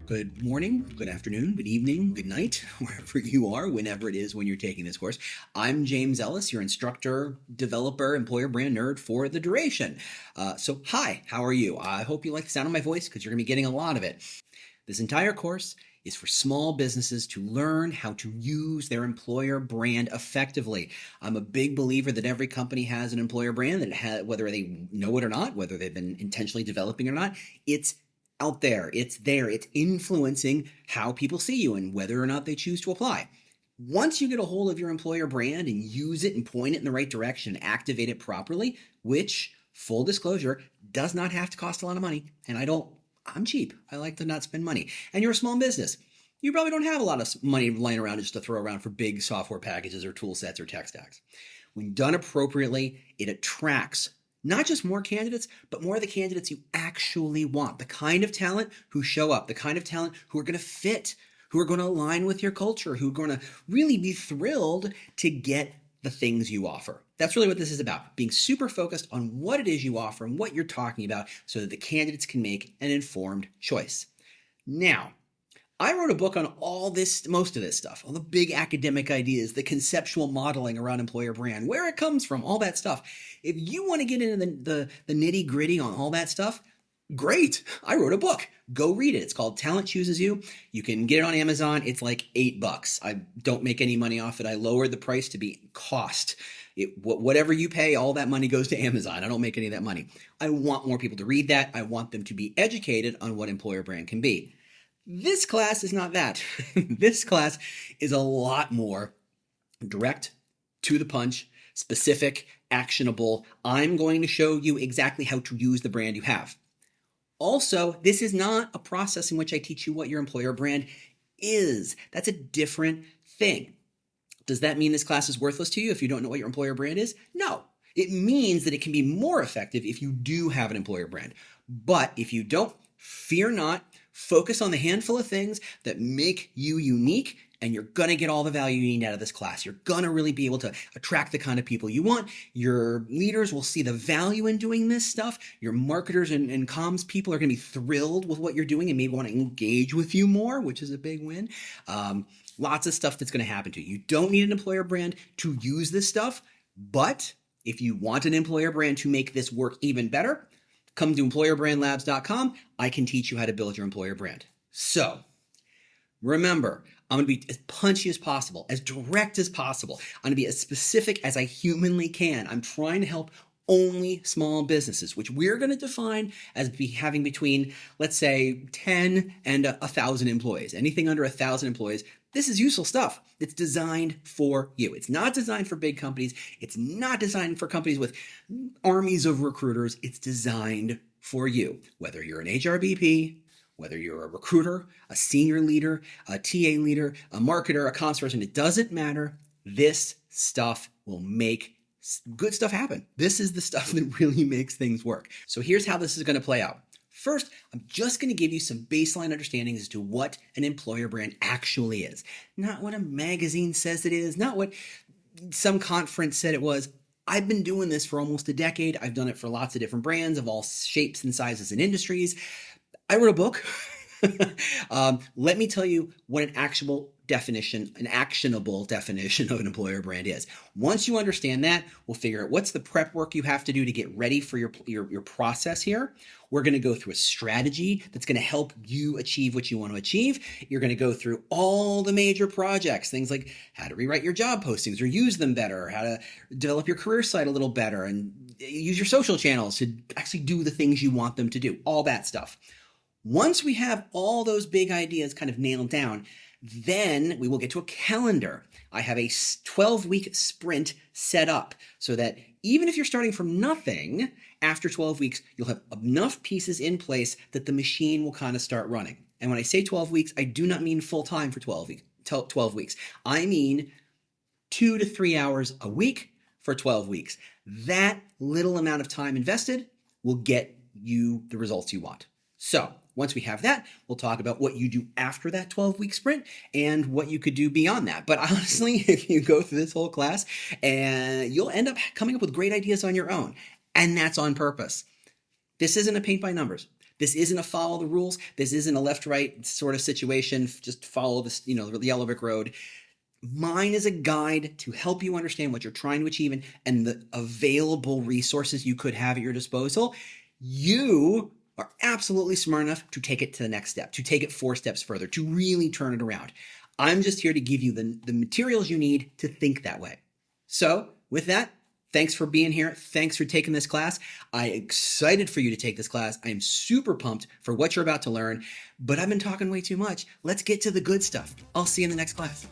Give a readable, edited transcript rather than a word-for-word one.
Good morning, good afternoon, good evening, good night, wherever you are, whenever it is when you're taking this course. I'm James Ellis, your instructor, developer, employer brand nerd for the duration. Hi, how are you? I hope you like the sound of my voice because you're going to be getting a lot of it. This entire course is for small businesses to learn how to use their employer brand effectively. I'm a big believer that every company has an employer brand that whether they know it or not, whether they've been intentionally developing it or not, it's out there, it's influencing how people see you and whether or not they choose to apply. Once you get a hold of your employer brand and use it and point it in the right direction and activate it properly, which, full disclosure, does not have to cost a lot of money, and I'm cheap. I like to not spend money. And you're a small business. You probably don't have a lot of money lying around just to throw around for big software packages or tool sets or tech stacks. When done appropriately, it attracts not just more candidates, but more of the candidates you actually want. The kind of talent who show up, the kind of talent who are going to fit, who are going to align with your culture, who are going to really be thrilled to get the things you offer. That's really what this is about, being super focused on what it is you offer and what you're talking about so that the candidates can make an informed choice. Now, I wrote a book on all this, most of this stuff, all the big academic ideas, the conceptual modeling around employer brand, where it comes from, all that stuff. If you want to get into the nitty gritty on all that stuff, great. I wrote a book. Go read it. It's called Talent Chooses You. You can get it on Amazon. It's like $8. I don't make any money off it. I lowered the price to be cost. Whatever you pay, all that money goes to Amazon. I don't make any of that money. I want more people to read that. I want them to be educated on what employer brand can be. This class is not that. This class is a lot more direct, to the punch, specific, actionable. I'm going to show you exactly how to use the brand you have. Also, this is not a process in which I teach you what your employer brand is. That's a different thing. Does that mean this class is worthless to you if you don't know what your employer brand is? No. It means that it can be more effective if you do have an employer brand. But if you don't, fear not. Focus on the handful of things that make you unique, and you're going to get all the value you need out of this class. You're going to really be able to attract the kind of people you want. Your leaders will see the value in doing this stuff. Your marketers and comms people are going to be thrilled with what you're doing and maybe want to engage with you more, which is a big win. Lots of stuff that's going to happen to you. You don't need an employer brand to use this stuff, but if you want an employer brand to make this work even better, come to employerbrandlabs.com. I can teach you how to build your employer brand. So remember, I'm going to be as punchy as possible, as direct as possible. I'm going to be as specific as I humanly can. I'm trying to help only small businesses, which we're going to define as having between, let's say, 10 and 1,000 employees. Anything under 1,000 employees, this is useful stuff. It's designed for you. It's not designed for big companies. It's not designed for companies with armies of recruiters. It's designed for you, whether you're an HRBP, whether you're a recruiter, a senior leader, a TA leader, a marketer, a comms person, it doesn't matter. This stuff will make good stuff happen. This is the stuff that really makes things work. So here's how this is going to play out. First, I'm just going to give you some baseline understandings as to what an employer brand actually is. Not what a magazine says it is, not what some conference said it was. I've been doing this for almost a decade. I've done it for lots of different brands of all shapes and sizes and industries. I wrote a book. Let me tell you what an actionable definition of an employer brand is. Once you understand that, we'll figure out what's the prep work you have to do to get ready for your process here. We're going to go through a strategy that's going to help you achieve what you want to achieve. You're going to go through all the major projects, things like how to rewrite your job postings or use them better, how to develop your career site a little better, and use your social channels to actually do the things you want them to do, all that stuff. Once we have all those big ideas kind of nailed down, then we will get to a calendar. I have a 12-week sprint set up so that even if you're starting from nothing, after 12 weeks, you'll have enough pieces in place that the machine will kind of start running. And when I say 12 weeks, I do not mean full-time for 12 weeks. I mean 2 to 3 hours a week for 12 weeks. That little amount of time invested will get you the results you want. So once we have that, we'll talk about what you do after that 12-week sprint and what you could do beyond that. But honestly, if you go through this whole class, and you'll end up coming up with great ideas on your own. And that's on purpose. This isn't a paint by numbers. This isn't a follow the rules. This isn't a left-right sort of situation. Just follow this, the yellow brick road. Mine is a guide to help you understand what you're trying to achieve and the available resources you could have at your disposal. You are absolutely smart enough to take it to the next step, to take it 4 steps further, to really turn it around. I'm just here to give you the materials you need to think that way. So with that, thanks for being here. Thanks for taking this class. I'm excited for you to take this class. I am super pumped for what you're about to learn, but I've been talking way too much. Let's get to the good stuff. I'll see you in the next class.